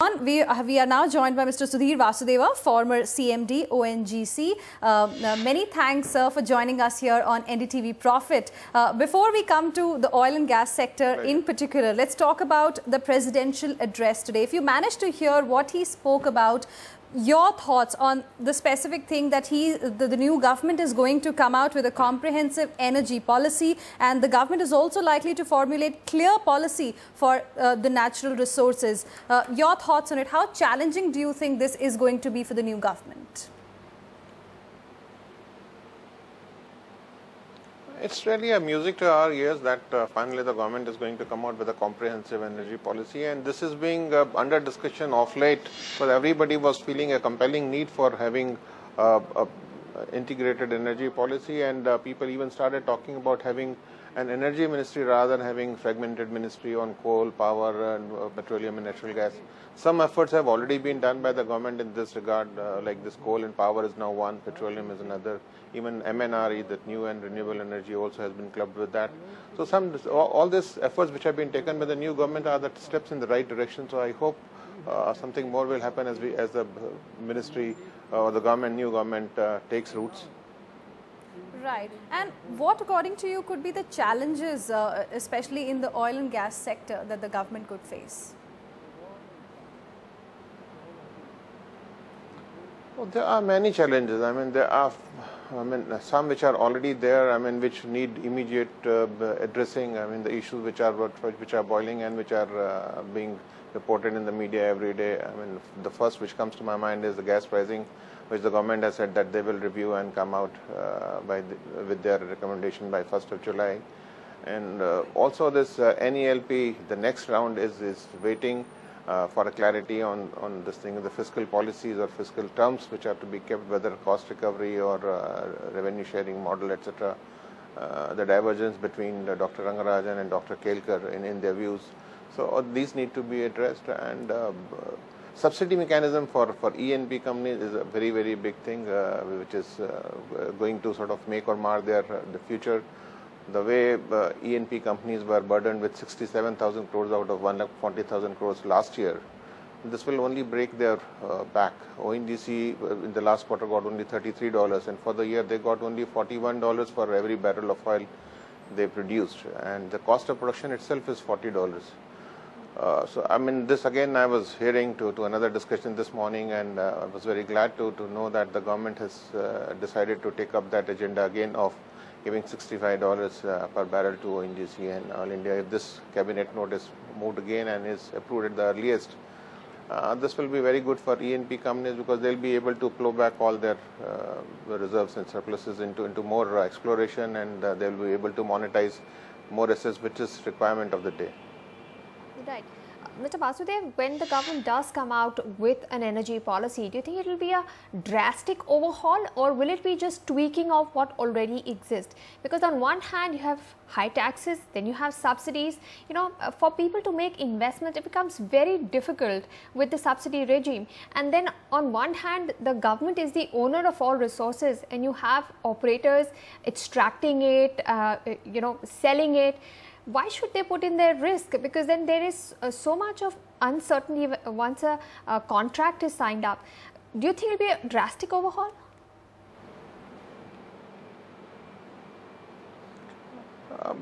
We are now joined by Mr. Sudhir Vasudeva, former CMD, ONGC. Many thanks, sir, for joining us here on NDTV Profit. Before we come to the oil and gas sector in particular, let's talk about the presidential address today. If you managed to hear what he spoke about, your thoughts on the specific thing that the new government is going to come out with a comprehensive energy policy, and the government is also likely to formulate clear policy for the natural resources. Your thoughts on it? How challenging do you think this is going to be for the new government? It's really a music to our ears that finally the government is going to come out with a comprehensive energy policy, and this is being under discussion of late, because everybody was feeling a compelling need for having a integrated energy policy, and people even started talking about having an energy ministry rather than having fragmented ministry on coal, power and petroleum and natural gas. Some efforts have already been done by the government in this regard, like this coal and power is now one, petroleum is another. Even MNRE, that new and renewable energy, also has been clubbed with that. So all these efforts which have been taken by the new government are the steps in the right direction. So I hope something more will happen as the ministry or the new government takes roots. Right. And what, according to you, could be the challenges, especially in the oil and gas sector, that the government could face? Well, there are many challenges. There are some which are already there, which need immediate addressing. The issues which are boiling and which are being reported in the media every day. The first which comes to my mind is the gas pricing, which the government has said that they will review and come out with their recommendation by 1st of July. And also this NELP, the next round is waiting for a clarity on this thing, the fiscal policies or fiscal terms which are to be kept, whether cost recovery or revenue sharing model, etc. The divergence between Dr. Rangarajan and Dr. Kelkar in their views. So these need to be addressed, and subsidy mechanism for E&P companies is a very, very big thing, which is going to sort of make or mar the future. The way E&P companies were burdened with 67,000 crores out of 140,000 crores last year, this will only break their back. ONGC in the last quarter got only $33, and for the year they got only $41 for every barrel of oil they produced, and the cost of production itself is $40. So this again I was hearing to another discussion this morning, and I was very glad to know that the government has decided to take up that agenda again of giving $65 per barrel to ONGC and Oil India. If this cabinet note is moved again and is approved at the earliest, this will be very good for E&P companies, because they'll be able to plow back all their reserves and surpluses into more exploration, and they'll be able to monetize more assets, which is requirement of the day. Right. Mr. Vasudev, when the government does come out with an energy policy, do you think it will be a drastic overhaul, or will it be just tweaking of what already exists? Because on one hand you have high taxes, then you have subsidies. For people to make investment, it becomes very difficult with the subsidy regime. And then on one hand, the government is the owner of all resources, and you have operators extracting it, selling it. Why should they put in their risk? Because then there is so much of uncertainty once a contract is signed up. Do you think it will be a drastic overhaul?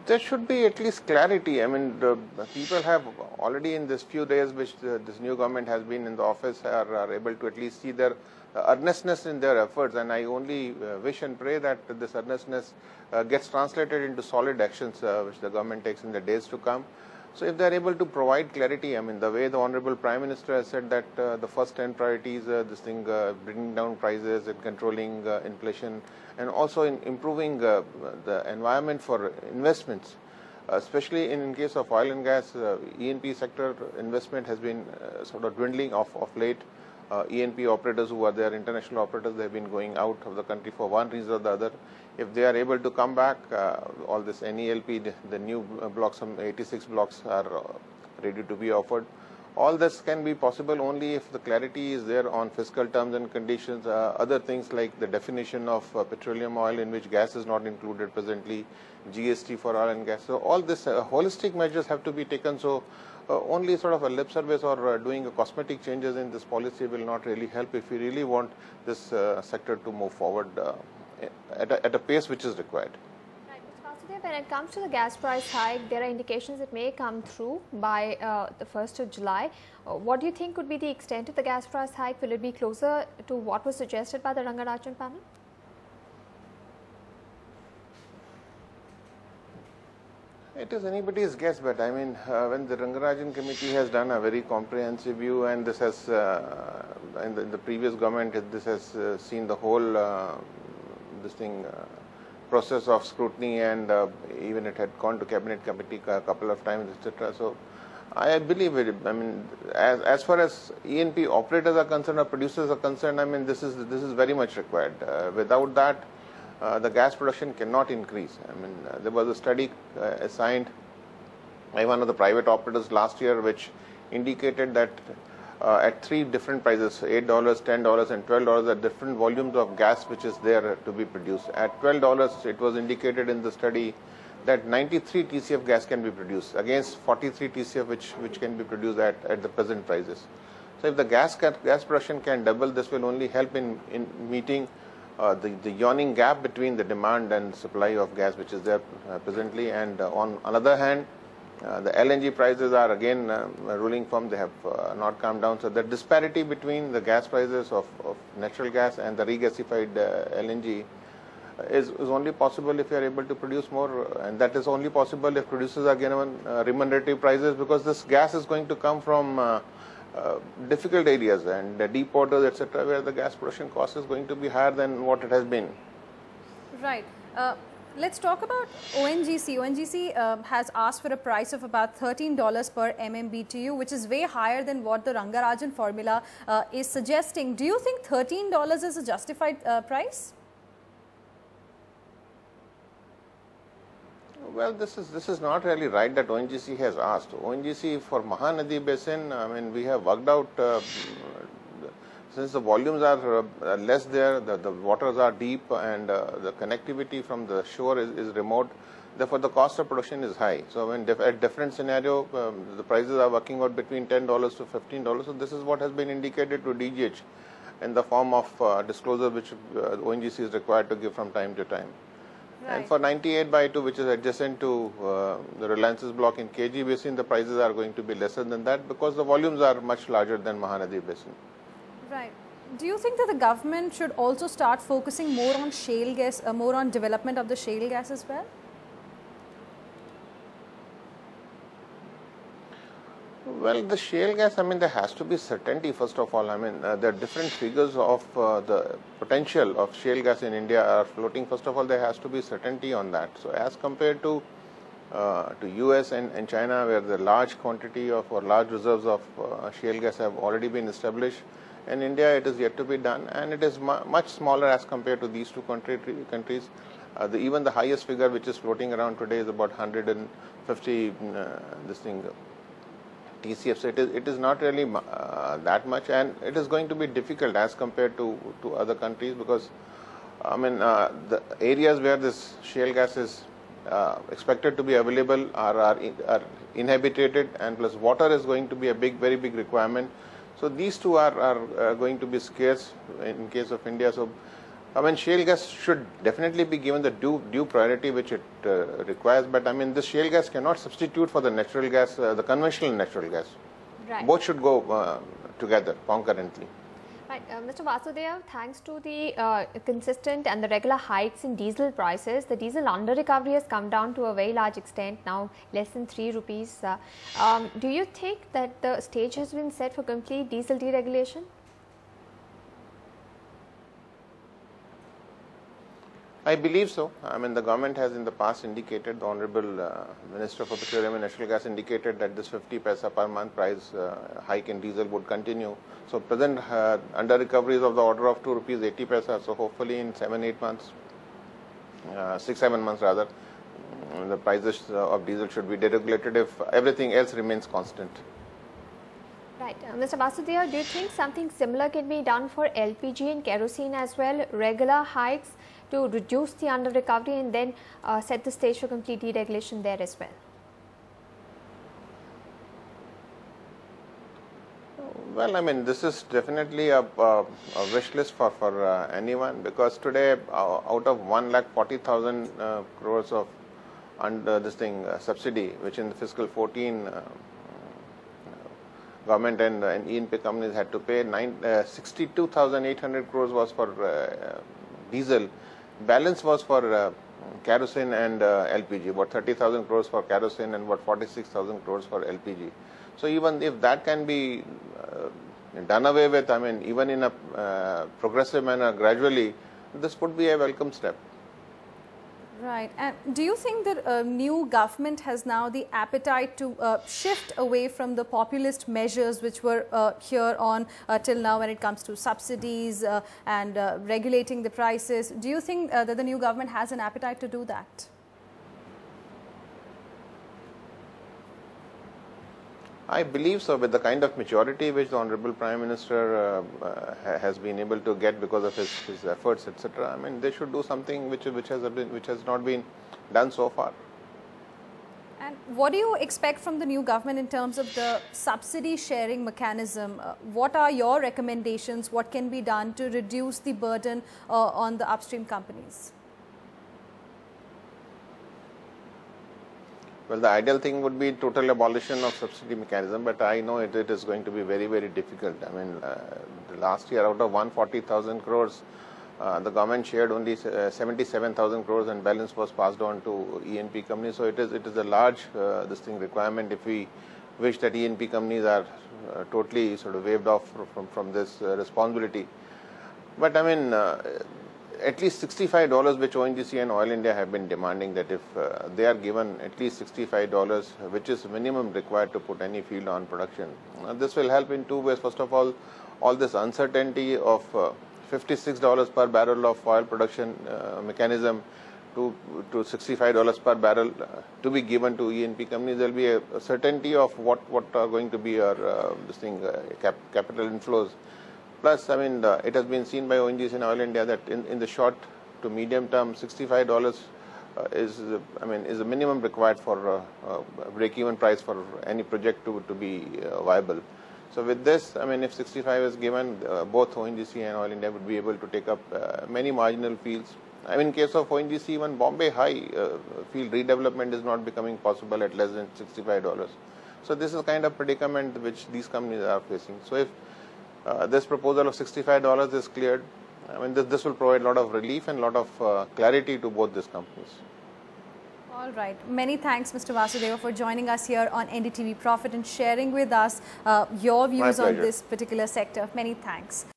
There should be at least clarity. The people have already in this few days which this new government has been in the office are able to at least see their earnestness in their efforts, and I only wish and pray that this earnestness gets translated into solid actions which the government takes in the days to come. So if they are able to provide clarity, the way the Honorable Prime Minister has said that the first 10 priorities, bringing down prices and controlling inflation, and also in improving the environment for investments, especially in case of oil and gas, E&P sector investment has been sort of dwindling of late. E&P operators who are there, international operators, they have been going out of the country for one reason or the other. If they are able to come back, all this NELP, the new blocks, some 86 blocks are ready to be offered. All this can be possible only if the clarity is there on fiscal terms and conditions, other things like the definition of petroleum oil, in which gas is not included presently, GST for oil and gas. So all this holistic measures have to be taken, so only sort of a lip service or doing a cosmetic changes in this policy will not really help if we really want this sector to move forward at a pace which is required. Right, Mr. Vasudev, when it comes to the gas price hike, there are indications it may come through by the 1st of July. What do you think could be the extent of the gas price hike? Will it be closer to what was suggested by the Rangarajan panel? It is anybody's guess, but I mean, when the Rangarajan committee has done a very comprehensive view, and this has, in the previous government, this has seen the whole process of scrutiny, and even it had gone to cabinet committee a couple of times, etc. So, I believe it. I mean, as far as E&P operators are concerned or producers are concerned, I mean, this is very much required. Without that, the gas production cannot increase. I mean, there was a study assigned by one of the private operators last year, which indicated that at 3 different prices, $8, $10, and $12, are different volumes of gas which is there to be produced. At $12, it was indicated in the study that 93 TCF gas can be produced against 43 TCF which can be produced at the present prices. So if the gas production can double, this will only help in meeting the yawning gap between the demand and supply of gas which is there presently. And on another hand, the LNG prices are again ruling firm. They have not come down. So the disparity between the gas prices of natural gas and the regasified LNG is only possible if you are able to produce more, and that is only possible if producers are given remunerative prices, because this gas is going to come from difficult areas and deep waters, etc., where the gas production cost is going to be higher than what it has been. Right. Let's talk about ONGC. ONGC has asked for a price of about $13 per MMBTU, which is way higher than what the Rangarajan formula is suggesting. Do you think $13 is a justified price? Well, this is not really right that ONGC has asked. ONGC for Mahanadi Basin, I mean, we have worked out, since the volumes are less there, the waters are deep, and the connectivity from the shore is remote, therefore the cost of production is high. So when at different scenario, the prices are working out between $10 to $15. So this is what has been indicated to DGH in the form of disclosure which ONGC is required to give from time to time. Right. And for 98/2, which is adjacent to the Reliance's block in KG Basin, the prices are going to be lesser than that because the volumes are much larger than Mahanadi Basin. Right. Do you think that the government should also start focusing more on shale gas, more on development of the shale gas as well? Well, the shale gas, I mean, there has to be certainty, first of all. I mean, there are different figures of the potential of shale gas in India are floating. First of all, there has to be certainty on that. So, as compared to US and China, where the large quantity of or large reserves of shale gas have already been established, in India it is yet to be done, and it is much smaller as compared to these two countries. Even the highest figure which is floating around today is about 150 TCF. So it is not really that much, and it is going to be difficult as compared to other countries, because I mean the areas where this shale gas is expected to be available are inhabited, and plus water is going to be a very big requirement. So these two are going to be scarce in case of India. So I mean, shale gas should definitely be given the due priority which it requires. But I mean, this shale gas cannot substitute for the natural gas, the conventional natural gas. Right. Both should go together concurrently. Right, Mr. Vasudev, thanks to the consistent and the regular hikes in diesel prices, the diesel under recovery has come down to a very large extent, now less than 3 rupees. Do you think that the stage has been set for complete diesel deregulation? I believe so. I mean, the government has in the past indicated, the Honorable Minister for Petroleum and Natural Gas indicated that this 50 paisa per month price hike in diesel would continue. So present under recovery is of the order of 2 rupees 80 paisa. So hopefully in 7-8 months, 6-7 months rather, the prices of diesel should be deregulated if everything else remains constant. Right. Mr. Vasudev, do you think something similar can be done for LPG and kerosene as well? Regular hikes to reduce the under recovery and then set the stage for complete deregulation there as well? Well, I mean, this is definitely a wish list for anyone, because today out of 1,40,000 crores of under this thing subsidy, which in the fiscal 14 government and E&P companies had to pay, 62,800 crores was for diesel, balance was for kerosene and LPG, about 30,000 crores for kerosene and about 46,000 crores for LPG. So even if that can be done away with, I mean, even in a progressive manner gradually, this would be a welcome step. Right. And do you think that a new government has now the appetite to shift away from the populist measures which were here on till now when it comes to subsidies and regulating the prices? Do you think that the new government has an appetite to do that? I believe so, with the kind of maturity which the Honorable Prime Minister has been able to get because of his efforts, etc. I mean, they should do something which has not been done so far. And what do you expect from the new government in terms of the subsidy sharing mechanism? What are your recommendations? What can be done to reduce the burden on the upstream companies? Well, the ideal thing would be total abolition of subsidy mechanism, but I know it is going to be very, very difficult. I mean, last year out of 140,000 crores, the government shared only 77,000 crores, and balance was passed on to E&P companies. So it is a large requirement if we wish that E&P companies are totally sort of waived off from this responsibility. But I mean, at least $65, which ONGC and Oil India have been demanding, that if they are given at least $65, which is minimum required to put any field on production, this will help in two ways. First of all this uncertainty of $56 per barrel of oil production mechanism to $65 per barrel to be given to E&P companies. There will be a certainty of what are going to be our capital inflows. Plus, I mean, it has been seen by ONGC and Oil India that in the short to medium term, $65 is a minimum required for break-even price for any project to be viable. So with this, I mean, if 65 is given, both ONGC and Oil India would be able to take up many marginal fields. I mean, in case of ONGC, even Bombay High field redevelopment is not becoming possible at less than $65. So this is the kind of predicament which these companies are facing. So if this proposal of $65 is cleared, I mean, this will provide a lot of relief and a lot of clarity to both these companies. All right. Many thanks, Mr. Vasudeva, for joining us here on NDTV Profit and sharing with us your views on this particular sector. Many thanks.